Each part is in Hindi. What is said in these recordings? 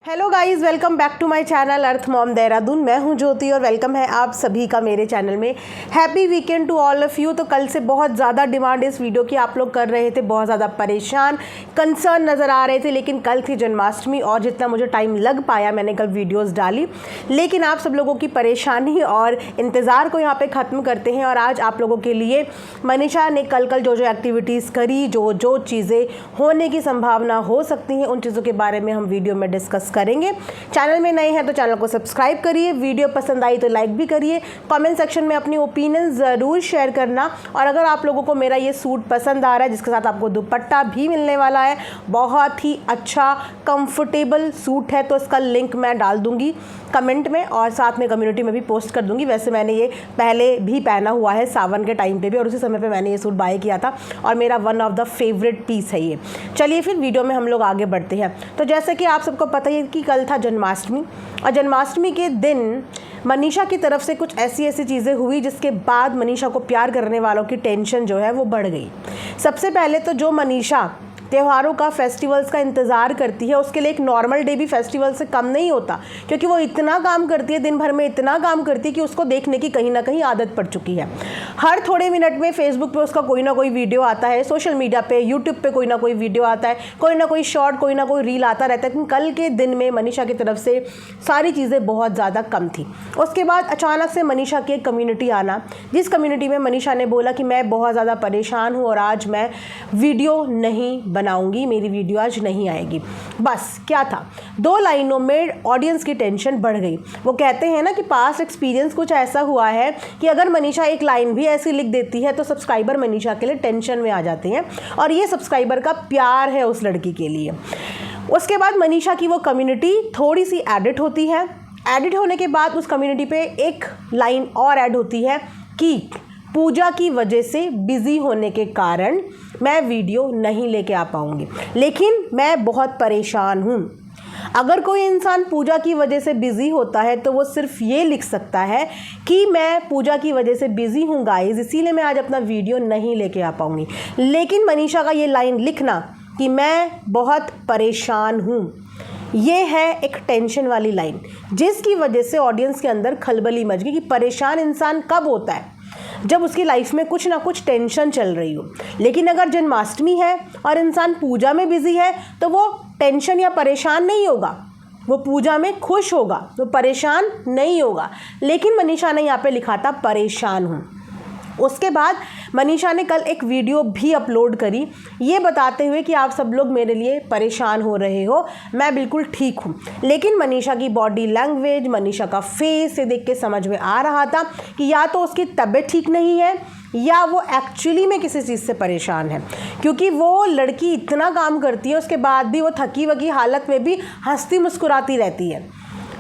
Hello guys, welcome back to my channel earth mom Dehradun. मैं हूं ज्योति और वेलकम है आप सभी का मेरे चैनल में। Happy weekend to all of you. तो कल से बहुत ज़्यादा डिमांड इस वीडियो की आप लोग कर रहे थे, बहुत ज़्यादा परेशान कंसर्न नज़र आ रहे थे। लेकिन कल थी जन्माष्टमी और जितना मुझे टाइम लग पाया मैंने कल वीडियोज़ डाली। लेकिन आप सब लोगों की परेशानी और इंतज़ार को यहाँ पर ख़त्म करते हैं और आज आप लोगों के लिए मनीषा ने कल जो एक्टिविटीज़ करी, जो चीज़ें होने की संभावना हो सकती हैं, उन चीज़ों के बारे में हम वीडियो में डिस्कस करेंगे। चैनल में नए हैं तो चैनल को सब्सक्राइब करिए, वीडियो पसंद आई तो लाइक भी करिए, कमेंट सेक्शन में अपनी ओपिनियन ज़रूर शेयर करना। और अगर आप लोगों को मेरा ये सूट पसंद आ रहा है जिसके साथ आपको दुपट्टा भी मिलने वाला है, बहुत ही अच्छा कंफर्टेबल सूट है, तो इसका लिंक मैं डाल दूंगी कमेंट में और साथ में कम्युनिटी में भी पोस्ट कर दूंगी। वैसे मैंने ये पहले भी पहना हुआ है सावन के टाइम पे भी और उसी समय पे मैंने ये सूट बाय किया था और मेरा one of the favourite piece है ये। चलिए फिर वीडियो में हम लोग आगे बढ़ते हैं। तो जैसे कि आप सबको पता ही है कि कल था जन्माष्टमी और जन्माष्टमी के दिन मनीषा की तरफ से कुछ ऐसी चीज़ें हुई जिसके बाद मनीषा को प्यार करने वालों की टेंशन जो है वो बढ़ गई। सबसे पहले तो जो मनीषा त्योहारों का, फेस्टिवल्स का इंतज़ार करती है, उसके लिए एक नॉर्मल डे भी फेस्टिवल से कम नहीं होता, क्योंकि वो इतना काम करती है, दिन भर में इतना काम करती है कि उसको देखने की कहीं ना कहीं आदत पड़ चुकी है। हर थोड़े मिनट में फेसबुक पे उसका कोई ना कोई वीडियो आता है, सोशल मीडिया पे, यूट्यूब पे कोई ना कोई वीडियो आता है, कोई ना कोई शॉर्ट, कोई ना कोई रील आता रहता है। लेकिन कल के दिन में मनीषा की तरफ से सारी चीज़ें बहुत ज़्यादा कम थी। उसके बाद अचानक से मनीषा की एक कम्युनिटी आना, जिस कम्युनिटी में मनीषा ने बोला कि मैं बहुत ज़्यादा परेशान हूँ और आज मैं वीडियो नहीं बनाऊंगी, मेरी वीडियो आज नहीं आएगी। बस क्या था, 2 लाइनों में ऑडियंस की टेंशन बढ़ गई। वो कहते हैं ना कि पास्ट एक्सपीरियंस कुछ ऐसा हुआ है कि अगर मनीषा एक लाइन भी ऐसी लिख देती है तो सब्सक्राइबर मनीषा के लिए टेंशन में आ जाते हैं और ये सब्सक्राइबर का प्यार है उस लड़की के लिए। उसके बाद मनीषा की वो कम्युनिटी थोड़ी सी एडिट होती है। एडिट होने के बाद उस कम्युनिटी पे एक लाइन और ऐड होती है कि पूजा की वजह से बिज़ी होने के कारण मैं वीडियो नहीं लेके आ पाऊँगी, लेकिन मैं बहुत परेशान हूँ। अगर कोई इंसान पूजा की वजह से बिज़ी होता है तो वो सिर्फ ये लिख सकता है कि मैं पूजा की वजह से बिज़ी हूँ गाइस, इसीलिए मैं आज अपना वीडियो नहीं लेके आ पाऊँगी। लेकिन मनीषा का ये लाइन लिखना कि मैं बहुत परेशान हूँ, ये है एक टेंशन वाली लाइन, जिसकी वजह से ऑडियंस के अंदर खलबली मच गई कि परेशान इंसान कब होता है, जब उसकी लाइफ में कुछ ना कुछ टेंशन चल रही हो। लेकिन अगर जन्माष्टमी है और इंसान पूजा में बिजी है तो वो टेंशन या परेशान नहीं होगा, वो पूजा में खुश होगा, वो परेशान नहीं होगा। लेकिन मनीषा ने यहाँ पे लिखा था परेशान हूँ। उसके बाद मनीषा ने कल एक वीडियो भी अपलोड करी, ये बताते हुए कि आप सब लोग मेरे लिए परेशान हो रहे हो, मैं बिल्कुल ठीक हूँ। लेकिन मनीषा की बॉडी लैंग्वेज, मनीषा का फेस से देख के समझ में आ रहा था कि या तो उसकी तबीयत ठीक नहीं है या वो एक्चुअली में किसी चीज़ से परेशान है, क्योंकि वो लड़की इतना काम करती है उसके बाद भी वो थकी वकी हालत में भी हंसती मुस्कुराती रहती है।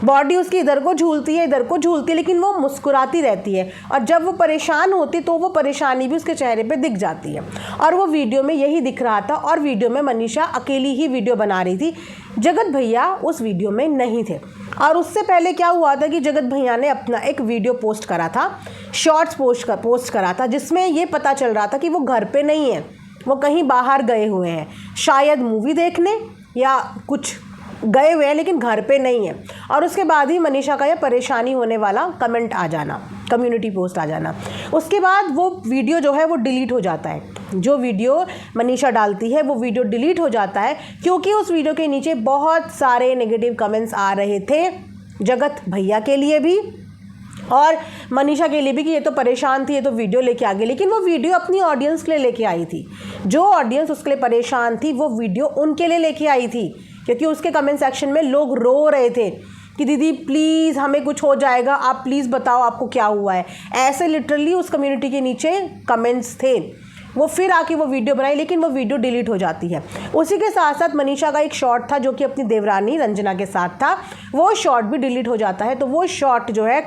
बॉडी उसकी इधर को झूलती है, इधर को झूलती है, लेकिन वो मुस्कुराती रहती है और जब वो परेशान होती तो वो परेशानी भी उसके चेहरे पे दिख जाती है। और वो वीडियो में यही दिख रहा था और वीडियो में मनीषा अकेली ही वीडियो बना रही थी, जगत भैया उस वीडियो में नहीं थे। और उससे पहले क्या हुआ था कि जगत भैया ने अपना एक वीडियो पोस्ट करा था, शॉर्ट्स पोस्ट करा था, जिसमें ये पता चल रहा था कि वो घर पे नहीं है, वो कहीं बाहर गए हुए हैं, शायद मूवी देखने या कुछ गए हुए हैं, लेकिन घर पे नहीं है। और उसके बाद ही मनीषा का यह परेशानी होने वाला कमेंट आ जाना, कम्युनिटी पोस्ट आ जाना। उसके बाद वो वीडियो जो है वो डिलीट हो जाता है, जो वीडियो मनीषा डालती है वो वीडियो डिलीट हो जाता है, क्योंकि उस वीडियो के नीचे बहुत सारे नेगेटिव कमेंट्स आ रहे थे जगत भैया के लिए भी और मनीषा के लिए भी कि ये तो परेशान थी, ये तो वीडियो लेके आ गई। लेकिन वो वीडियो अपनी ऑडियंस के लिए लेके आई थी, जो ऑडियंस उसके लिए परेशान थी वो वीडियो उनके लिए लेके आई थी, क्योंकि उसके कमेंट सेक्शन में लोग रो रहे थे कि दीदी प्लीज़ हमें कुछ हो जाएगा, आप प्लीज़ बताओ आपको क्या हुआ है। ऐसे लिटरली उस कम्युनिटी के नीचे कमेंट्स थे। वो फिर आके वो वीडियो बनाई, लेकिन वो वीडियो डिलीट हो जाती है। उसी के साथ साथ मनीषा का एक शॉर्ट था जो कि अपनी देवरानी रंजना के साथ था, वो शॉर्ट भी डिलीट हो जाता है। तो वो शॉर्ट जो है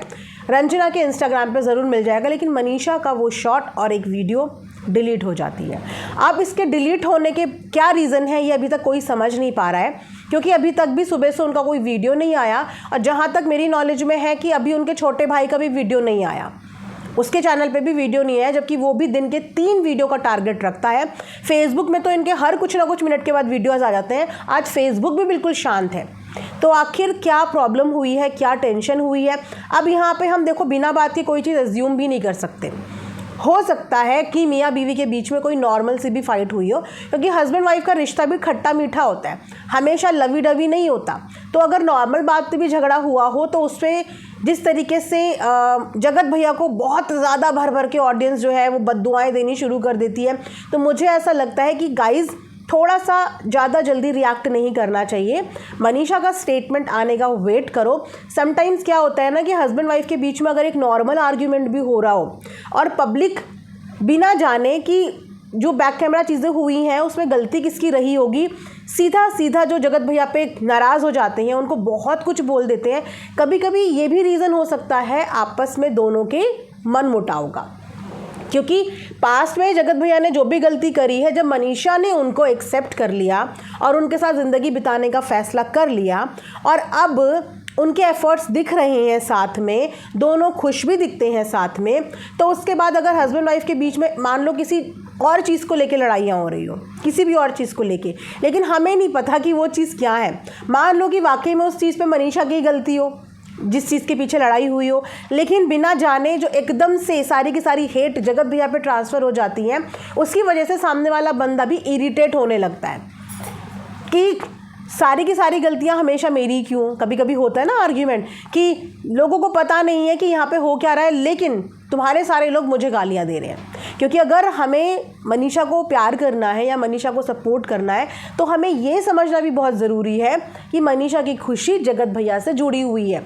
रंजना के इंस्टाग्राम पे ज़रूर मिल जाएगा, लेकिन मनीषा का वो शॉर्ट और एक वीडियो डिलीट हो जाती है। अब इसके डिलीट होने के क्या रीज़न है ये अभी तक कोई समझ नहीं पा रहा है, क्योंकि अभी तक भी सुबह से उनका कोई वीडियो नहीं आया और जहाँ तक मेरी नॉलेज में है कि अभी उनके छोटे भाई का भी वीडियो नहीं आया, उसके चैनल पे भी वीडियो नहीं आया, जबकि वो भी दिन के 3 वीडियो का टारगेट रखता है। फेसबुक में तो इनके हर कुछ ना कुछ मिनट के बाद वीडियोज़ आ जाते हैं। आज फेसबुक भी बिल्कुल शांत है। तो आखिर क्या प्रॉब्लम हुई है, क्या टेंशन हुई है। अब यहाँ पे हम देखो बिना बात के कोई चीज़ एज्यूम भी नहीं कर सकते। हो सकता है कि मियाँ बीवी के बीच में कोई नॉर्मल सी भी फाइट हुई हो, क्योंकि हस्बैंड वाइफ का रिश्ता भी खट्टा मीठा होता है, हमेशा लवी डवी नहीं होता। तो अगर नॉर्मल बात पे भी झगड़ा हुआ हो तो उस पर जिस तरीके से जगत भैया को बहुत ज़्यादा भर भर के ऑडियंस जो है वो बद्दुआएं देनी शुरू कर देती है, तो मुझे ऐसा लगता है कि गाइज़ थोड़ा सा ज़्यादा जल्दी रिएक्ट नहीं करना चाहिए। मनीषा का स्टेटमेंट आने का वेट करो। समटाइम्स क्या होता है ना कि हस्बैंड वाइफ के बीच में अगर एक नॉर्मल आर्ग्यूमेंट भी हो रहा हो और पब्लिक बिना जाने कि जो बैक कैमरा चीज़ें हुई हैं उसमें गलती किसकी रही होगी, सीधा सीधा जो जगत भैया पे नाराज़ हो जाते हैं, उनको बहुत कुछ बोल देते हैं। कभी कभी ये भी रीज़न हो सकता है आपस में दोनों के मन मुटाव का, क्योंकि पास्ट में जगत भैया ने जो भी गलती करी है, जब मनीषा ने उनको एक्सेप्ट कर लिया और उनके साथ ज़िंदगी बिताने का फ़ैसला कर लिया और अब उनके एफ़र्ट्स दिख रहे हैं साथ में, दोनों खुश भी दिखते हैं साथ में, तो उसके बाद अगर हस्बैंड वाइफ के बीच में मान लो किसी और चीज़ को लेके लड़ाइयाँ हो रही हो, किसी भी और चीज़ को लेके, लेकिन हमें नहीं पता कि वो चीज़ क्या है। मान लो कि वाकई में उस चीज़ पे मनीषा की गलती हो, जिस चीज़ के पीछे लड़ाई हुई हो, लेकिन बिना जाने जो एकदम से सारी की सारी हेट जगत भैया पे ट्रांसफ़र हो जाती है, उसकी वजह से सामने वाला बंदा भी इरिटेट होने लगता है कि सारी की सारी गलतियां हमेशा मेरी क्यों। कभी कभी होता है ना आर्ग्यूमेंट कि लोगों को पता नहीं है कि यहाँ पे हो क्या रहा है, लेकिन तुम्हारे सारे लोग मुझे गालियाँ दे रहे हैं। क्योंकि अगर हमें मनीषा को प्यार करना है या मनीषा को सपोर्ट करना है तो हमें ये समझना भी बहुत ज़रूरी है कि मनीषा की खुशी जगत भैया से जुड़ी हुई है।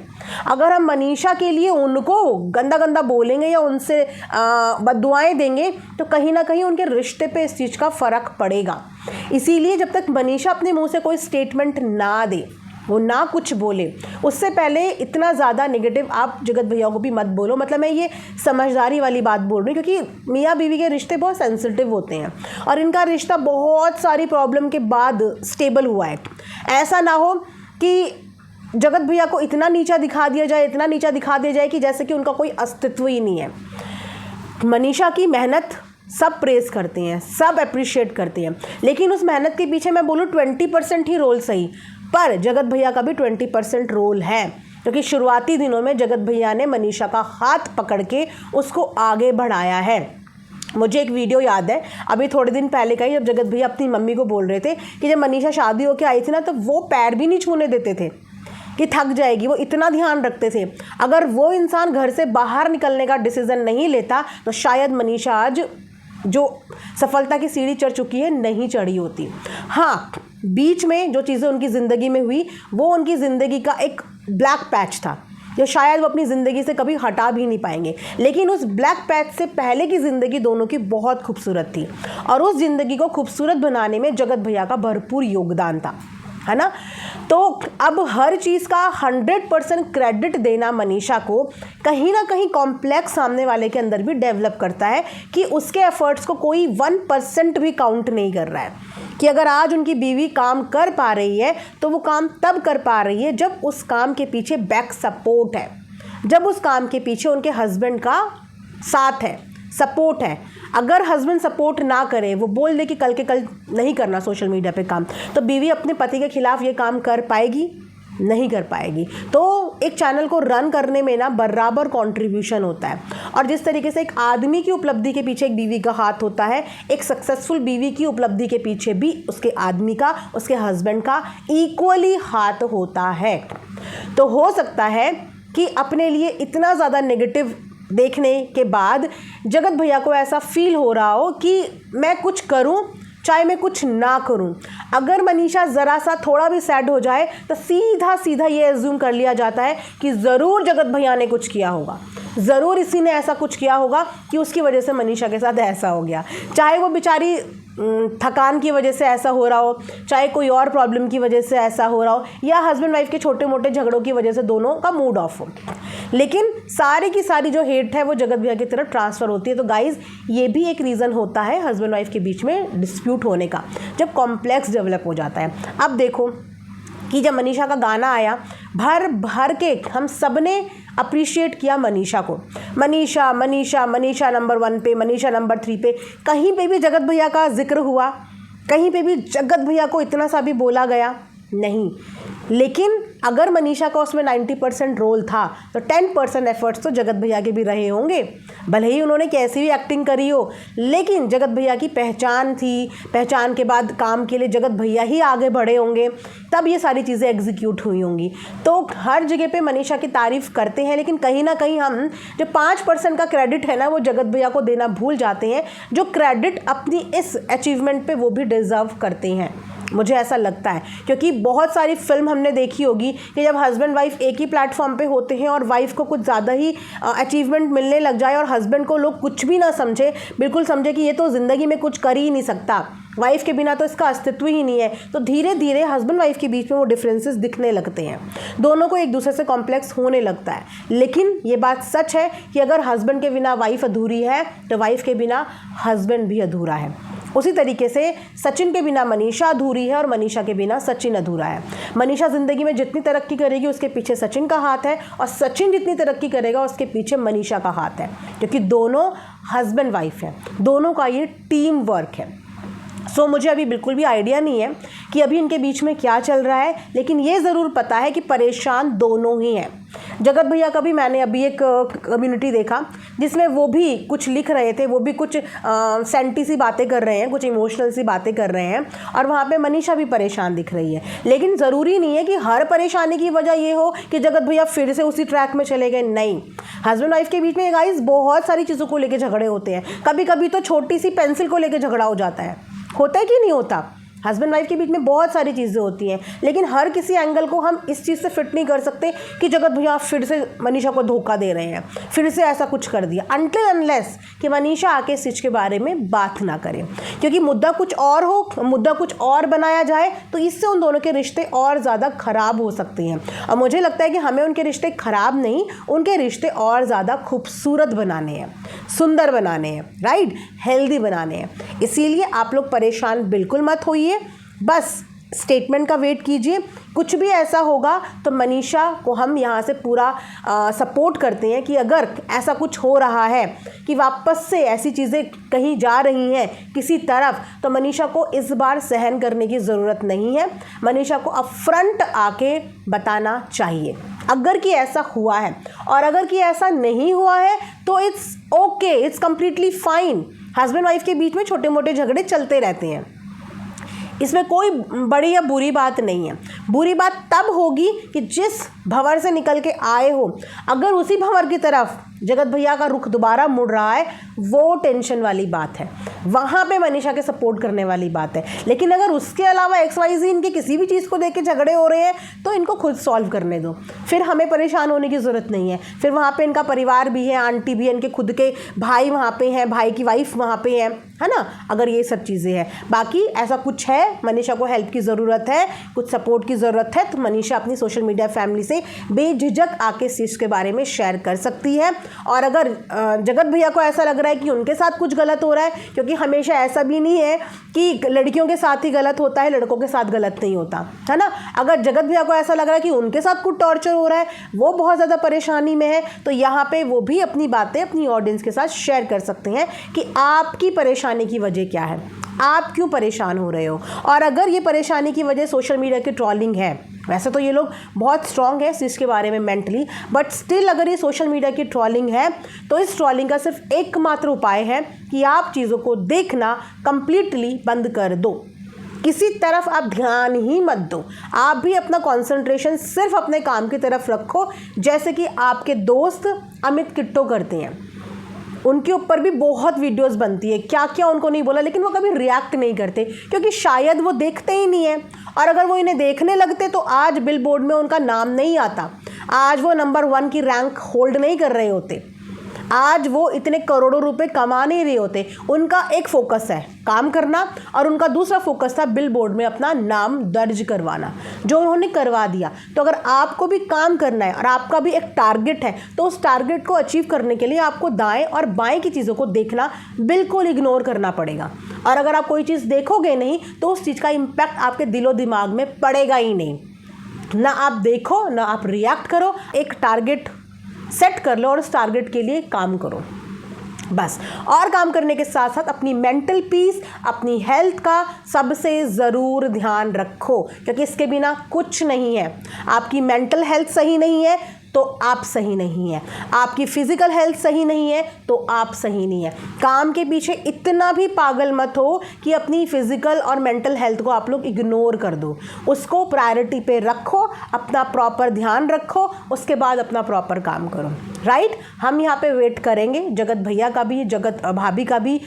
अगर हम मनीषा के लिए उनको गंदा गंदा बोलेंगे या उनसे बद्दुआएं देंगे तो कहीं ना कहीं उनके रिश्ते पे इस चीज़ का फ़र्क पड़ेगा। इसीलिए जब तक मनीषा अपने मुंह से कोई स्टेटमेंट ना दे, वो ना कुछ बोले, उससे पहले इतना ज़्यादा नेगेटिव आप जगत भैया को भी मत बोलो। मतलब मैं ये समझदारी वाली बात बोल रही हूँ, क्योंकि मियाँ बीवी के रिश्ते बहुत सेंसिटिव होते हैं और इनका रिश्ता बहुत सारी प्रॉब्लम के बाद स्टेबल हुआ है। ऐसा ना हो कि जगत भैया को इतना नीचा दिखा दिया जाए, इतना नीचा दिखा दिया जाए कि जैसे कि उनका कोई अस्तित्व ही नहीं है। मनीषा की मेहनत सब प्रेज़ करते हैं, सब अप्रिशिएट करते हैं, लेकिन उस मेहनत के पीछे मैं बोलूँ 20% ही रोल सही, पर जगत भैया का भी 20% रोल है, क्योंकि शुरुआती दिनों में जगत भैया ने मनीषा का हाथ पकड़ के उसको आगे बढ़ाया है। मुझे एक वीडियो याद है अभी थोड़े दिन पहले का ही, जब जगत भैया अपनी मम्मी को बोल रहे थे कि जब मनीषा शादी होकर आई थी ना तो वो पैर भी नहीं छूने देते थे कि थक जाएगी, वो इतना ध्यान रखते थे। अगर वो इंसान घर से बाहर निकलने का डिसीज़न नहीं लेता तो शायद मनीषा आज जो सफलता की सीढ़ी चढ़ चुकी है नहीं चढ़ी होती। हाँ, बीच में जो चीज़ें उनकी ज़िंदगी में हुई वो उनकी ज़िंदगी का एक ब्लैक पैच था जो शायद वो अपनी ज़िंदगी से कभी हटा भी नहीं पाएंगे, लेकिन उस ब्लैक पैच से पहले की ज़िंदगी दोनों की बहुत खूबसूरत थी और उस ज़िंदगी को खूबसूरत बनाने में जगत भैया का भरपूर योगदान था, है ना। तो अब हर चीज़ का 100% क्रेडिट देना मनीषा को कहीं ना कहीं कॉम्प्लेक्स सामने वाले के अंदर भी डेवलप करता है कि उसके एफर्ट्स को कोई 1% भी काउंट नहीं कर रहा है। कि अगर आज उनकी बीवी काम कर पा रही है तो वो काम तब कर पा रही है जब उस काम के पीछे बैक सपोर्ट है, जब उस काम के पीछे उनके हस्बैंड का साथ है, सपोर्ट है। अगर हस्बैंड सपोर्ट ना करे, वो बोल दे कि कल के कल नहीं करना सोशल मीडिया पे काम, तो बीवी अपने पति के खिलाफ ये काम कर पाएगी? नहीं कर पाएगी। तो एक चैनल को रन करने में ना बराबर कंट्रीब्यूशन होता है, और जिस तरीके से एक आदमी की उपलब्धि के पीछे एक बीवी का हाथ होता है, एक सक्सेसफुल बीवी की उपलब्धि के पीछे भी उसके आदमी का, उसके हस्बैंड का इक्वली हाथ होता है। तो हो सकता है कि अपने लिए इतना ज़्यादा नेगेटिव देखने के बाद जगत भैया को ऐसा फील हो रहा हो कि मैं कुछ करूं चाहे मैं कुछ ना करूं। अगर मनीषा ज़रा सा थोड़ा भी सैड हो जाए तो सीधा सीधा ये एज्यूम कर लिया जाता है कि ज़रूर जगत भैया ने कुछ किया होगा, ज़रूर इसी ने ऐसा कुछ किया होगा कि उसकी वजह से मनीषा के साथ ऐसा हो गया। चाहे वो बेचारी थकान की वजह से ऐसा हो रहा हो, चाहे कोई और प्रॉब्लम की वजह से ऐसा हो रहा हो, या हस्बैंड वाइफ के छोटे मोटे झगड़ों की वजह से दोनों का मूड ऑफ हो, लेकिन सारी की सारी जो हेट है वो जगत भैया की तरफ ट्रांसफ़र होती है। तो गाइज़, ये भी एक रीज़न होता है हस्बैंड वाइफ के बीच में डिस्प्यूट होने का, जब कॉम्प्लेक्स डेवलप हो जाता है। अब देखो कि जब मनीषा का गाना आया, भर भर के हम सब ने अप्रिशिएट किया मनीषा को। मनीषा मनीषा मनीषा नंबर 1 पे, मनीषा नंबर 3 पे, कहीं पे भी जगत भैया का जिक्र हुआ, कहीं पे भी जगत भैया को इतना सा भी बोला गया, नहीं। लेकिन अगर मनीषा का उसमें 90% रोल था तो 10% एफर्ट्स तो जगत भैया के भी रहे होंगे। भले ही उन्होंने कैसी भी एक्टिंग करी हो, लेकिन जगत भैया की पहचान थी, पहचान के बाद काम के लिए जगत भैया ही आगे बढ़े होंगे, तब ये सारी चीज़ें एग्जीक्यूट हुई होंगी। तो हर जगह पे मनीषा की तारीफ़ करते हैं, लेकिन कहीं ना कहीं हम जो 5% का क्रेडिट है ना, वो जगत भैया को देना भूल जाते हैं, जो क्रेडिट अपनी इस अचीवमेंट पे वो भी डिज़र्व करते हैं। मुझे ऐसा लगता है, क्योंकि बहुत सारी फिल्म हमने देखी होगी कि जब हस्बैंड वाइफ एक ही प्लेटफॉर्म पे होते हैं और वाइफ को कुछ ज़्यादा ही अचीवमेंट मिलने लग जाए और हस्बैंड को लोग कुछ भी ना समझे, बिल्कुल समझे कि ये तो ज़िंदगी में कुछ कर ही नहीं सकता, वाइफ के बिना तो इसका अस्तित्व ही नहीं है, तो धीरे धीरे हस्बैंड वाइफ के बीच में वो डिफरेंसेस दिखने लगते हैं, दोनों को एक दूसरे से कॉम्प्लेक्स होने लगता है। लेकिन ये बात सच है कि अगर हस्बैंड के बिना वाइफ अधूरी है तो वाइफ के बिना हस्बैंड भी अधूरा है। उसी तरीके से सचिन के बिना मनीषा अधूरी है और मनीषा के बिना सचिन अधूरा है। मनीषा ज़िंदगी में जितनी तरक्की करेगी उसके पीछे सचिन का हाथ है, और सचिन जितनी तरक्की करेगा उसके पीछे मनीषा का हाथ है, क्योंकि दोनों हस्बैंड वाइफ हैं, दोनों का ये टीम वर्क है। सो मुझे अभी बिल्कुल भी आइडिया नहीं है कि अभी इनके बीच में क्या चल रहा है, लेकिन ये ज़रूर पता है कि परेशान दोनों ही हैं। जगत भैया का भी मैंने अभी एक कम्युनिटी देखा जिसमें वो भी कुछ लिख रहे थे, वो भी कुछ सेंटी सी बातें कर रहे हैं, कुछ इमोशनल सी बातें कर रहे हैं, और वहाँ पे मनीषा भी परेशान दिख रही है। लेकिन ज़रूरी नहीं है कि हर परेशानी की वजह ये हो कि जगत भैया फिर से उसी ट्रैक में चले गए। नहीं, हस्बैंड वाइफ के बीच में गाइस बहुत सारी चीज़ों को लेकर झगड़े होते हैं। कभी कभी तो छोटी सी पेंसिल को लेकर झगड़ा हो जाता है, होता है कि नहीं होता। हस्बैंड वाइफ के बीच में बहुत सारी चीज़ें होती हैं, लेकिन हर किसी एंगल को हम इस चीज़ से फिट नहीं कर सकते कि जगत भैया फिर से मनीषा को धोखा दे रहे हैं, फिर से ऐसा कुछ कर दिया, अनटिल अनलेस कि मनीषा आके इस चीज़ के बारे में बात ना करें। क्योंकि मुद्दा कुछ और हो, मुद्दा कुछ और बनाया जाए तो इससे उन दोनों के रिश्ते और ज़्यादा ख़राब हो सकते हैं। और मुझे लगता है कि हमें उनके रिश्ते ख़राब नहीं, उनके रिश्ते और ज़्यादा खूबसूरत बनाने हैं, सुंदर बनाने हैं, राइट, हेल्दी बनाने हैं। इसीलिए आप लोग परेशान बिल्कुल मत होइए, बस स्टेटमेंट का वेट कीजिए। कुछ भी ऐसा होगा तो मनीषा को हम यहाँ से पूरा सपोर्ट करते हैं कि अगर ऐसा कुछ हो रहा है कि वापस से ऐसी चीज़ें कहीं जा रही हैं किसी तरफ, तो मनीषा को इस बार सहन करने की ज़रूरत नहीं है। मनीषा को अपफ्रंट आके बताना चाहिए अगर कि ऐसा हुआ है, और अगर कि ऐसा नहीं हुआ है तो it's okay, it's completely fine. Husband wife के बीच में छोटे मोटे झगड़े चलते रहते हैं, इसमें कोई बड़ी या बुरी बात नहीं है। बुरी बात तब होगी कि जिस भंवर से निकल के आए हो, अगर उसी भंवर की तरफ जगत भैया का रुख दोबारा मुड़ रहा है, वो टेंशन वाली बात है, वहाँ पे मनीषा के सपोर्ट करने वाली बात है। लेकिन अगर उसके अलावा XYZ इनकी किसी भी चीज़ को देख के झगड़े हो रहे हैं तो इनको खुद सॉल्व करने दो, फिर हमें परेशान होने की ज़रूरत नहीं है। फिर वहाँ पे इनका परिवार भी है, आंटी भी है, इनके खुद के भाई वहाँ पे हैं, भाई की वाइफ वहाँ पे है ना। अगर ये सब चीज़ें हैं, बाकी ऐसा कुछ है, मनीषा को हेल्प की ज़रूरत है, कुछ सपोर्ट की ज़रूरत है, तो मनीषा अपनी सोशल मीडिया फैमिली से बेझिझक आके इस चीज़ के बारे में शेयर कर सकती है। और अगर जगत भैया को ऐसा लग रहा है कि उनके साथ कुछ गलत हो रहा है, क्योंकि हमेशा ऐसा भी नहीं है कि लड़कियों के साथ ही गलत होता है, लड़कों के साथ गलत नहीं होता है ना। अगर जगत भैया को ऐसा लग रहा है कि उनके साथ कुछ टॉर्चर हो रहा है, वो बहुत ज़्यादा परेशानी में है, तो यहाँ पे वो भी अपनी बातें अपनी ऑडियंस के साथ शेयर कर सकते हैं कि आपकी परेशानी की वजह क्या है, आप क्यों परेशान हो रहे हो। और अगर ये परेशानी की वजह सोशल मीडिया की ट्रोलिंग है, वैसे तो ये लोग बहुत स्ट्रांग है इस चीज़ के बारे में मेंटली, बट स्टिल अगर ये सोशल मीडिया की ट्रोलिंग है तो इस ट्रोलिंग का सिर्फ एकमात्र उपाय है कि आप चीज़ों को देखना कंप्लीटली बंद कर दो, किसी तरफ आप ध्यान ही मत दो, आप भी अपना कंसंट्रेशन सिर्फ अपने काम की तरफ रखो, जैसे कि आपके दोस्त अमित किट्टो करते हैं। उनके ऊपर भी बहुत वीडियोस बनती है, क्या क्या उनको नहीं बोला, लेकिन वो कभी रिएक्ट नहीं करते क्योंकि शायद वो देखते ही नहीं है। और अगर वो इन्हें देखने लगते तो आज बिलबोर्ड में उनका नाम नहीं आता, आज वो नंबर 1 की रैंक होल्ड नहीं कर रहे होते, आज वो इतने करोड़ों रुपए कमा नहीं रहे होते। उनका एक फोकस है काम करना और उनका दूसरा फोकस था बिलबोर्ड में अपना नाम दर्ज करवाना, जो उन्होंने करवा दिया। तो अगर आपको भी काम करना है और आपका भी एक टारगेट है, तो उस टारगेट को अचीव करने के लिए आपको दाएं और बाएं की चीज़ों को देखना बिल्कुल इग्नोर करना पड़ेगा। और अगर आप कोई चीज़ देखोगे नहीं तो उस चीज़ का इम्पैक्ट आपके दिलो दिमाग में पड़ेगा ही नहीं। ना आप देखो ना आप रिएक्ट करो, एक टारगेट सेट कर लो और उस टारगेट के लिए काम करो। बस। और काम करने के साथ साथ अपनी मेंटल पीस, अपनी हेल्थ का सबसे ज़रूर ध्यान रखो, क्योंकि इसके बिना कुछ नहीं है। आपकी मेंटल हेल्थ सही नहीं है तो आप सही नहीं है, आपकी फिजिकल हेल्थ सही नहीं है तो आप सही नहीं है। काम के पीछे इतना भी पागल मत हो कि अपनी फिजिकल और मेंटल हेल्थ को आप लोग इग्नोर कर दो। उसको प्रायोरिटी पे रखो, अपना प्रॉपर ध्यान रखो, उसके बाद अपना प्रॉपर काम करो। राइट? हम यहाँ पे वेट करेंगे जगत भैया का भी, जगत भाभी का भी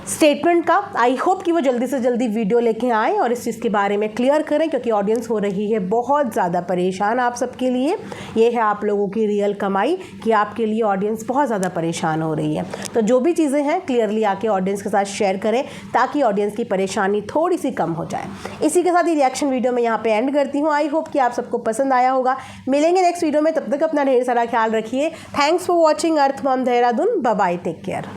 स्टेटमेंट का। आई होप कि वो जल्दी से जल्दी वीडियो लेके आएँ और इस चीज़ के बारे में क्लियर करें, क्योंकि ऑडियंस हो रही है बहुत ज़्यादा परेशान आप सबके लिए। ये है आप लोगों की रियल कमाई कि आपके लिए ऑडियंस बहुत ज़्यादा परेशान हो रही है। तो जो भी चीज़ें हैं क्लियरली आके ऑडियंस के साथ शेयर करें, ताकि ऑडियंस की परेशानी थोड़ी सी कम हो जाए। इसी के साथ ये रिएक्शन वीडियो मैं यहाँ पर एंड करती हूँ। आई होप कि आप सबको पसंद आया होगा। मिलेंगे नेक्स्ट वीडियो में, तब तक अपना ढेर सारा ख्याल रखिए। Thanks for watching earth mom Dehradun. Bye bye, take care.